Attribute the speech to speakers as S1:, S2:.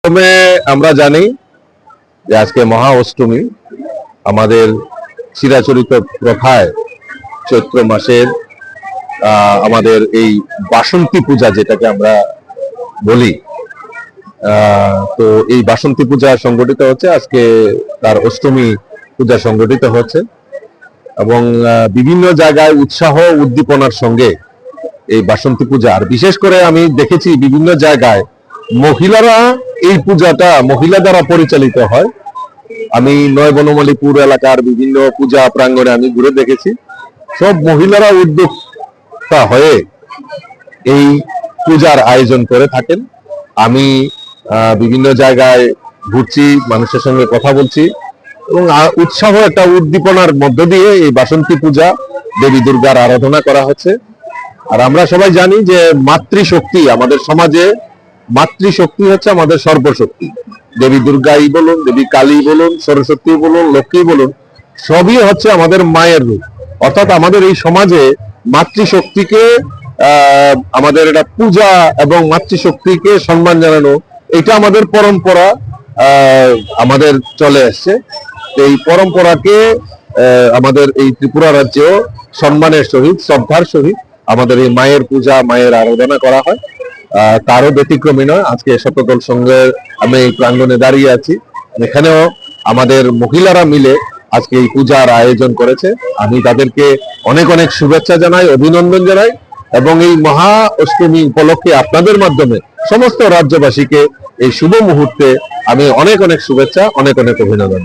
S1: প্রথমে আমরা জানি যে আজকে মহা অষ্টমী। আমাদের চিরাচরিত প্রথায় চৈত্র মাসের আমাদের এই বাসন্তী পূজা যেটাকে আমরা বলি, তো এই বাসন্তী পূজা সংগঠিত হচ্ছে আজকে, তার অষ্টমী পূজা সংগঠিত হচ্ছে এবং বিভিন্ন জায়গায় উৎসাহ উদ্দীপনার সঙ্গে এই বাসন্তী পূজা, আর বিশেষ করে আমি দেখেছি বিভিন্ন জায়গায় মহিলারা এই পূজাটা মহিলা দ্বারা পরিচালিত হয়। আমি নয় বনমালীপুর এলাকার বিভিন্ন পূজা প্রাঙ্গণে আমি ঘুরে দেখেছি, সব মহিলারা উদ্যোক্তা হয়ে এই পূজার আয়োজন করে থাকেন। আমি বিভিন্ন জায়গায় ঘুরছি, মানুষের সঙ্গে কথা বলছি এবং উৎসাহ একটা উদ্দীপনার মধ্য দিয়ে এই বাসন্তী পূজা দেবী দুর্গার আরাধনা করা হচ্ছে। আর আমরা সবাই জানি যে মাতৃশক্তি আমাদের সমাজে, মাতৃশক্তি হচ্ছে আমাদের সর্বশক্তি। দেবী দুর্গাই বলুন, দেবী কালী বলুন, সরস্বতী বলুন, লক্ষ্মী বলুন, সবই হচ্ছে আমাদের মায়ের রূপ। অর্থাৎ আমাদের এই সমাজে মাতৃশক্তিকে আমাদের এটা পূজা এবং মাতৃশক্তিকে সম্মান জানানো, এটা আমাদের পরম্পরা আমাদের চলে আসছে। এই পরম্পরাকে আমাদের এই ত্রিপুরা রাজ্যেও সম্মানের সহিত, শ্রদ্ধার সহিত আমাদের এই মায়ের পূজা, মায়ের আরাধনা করা হয়। তারও ব্যতিক্রমী নয়। আজকে শতদল সঙ্গে আমি এই প্রাঙ্গণে দাঁড়িয়ে আছি, এখানেও আমাদের মহিলারা মিলে আজকে এই পূজার আয়োজন করেছে। আমি তাদেরকে অনেক অনেক শুভেচ্ছা জানাই, অভিনন্দন জানাই এবং এই মহা অষ্টমী উপলক্ষে আপনাদের মাধ্যমে সমস্ত রাজ্যবাসীকে এই শুভ মুহূর্তে আমি অনেক অনেক শুভেচ্ছা, অনেক অনেক অভিনন্দন।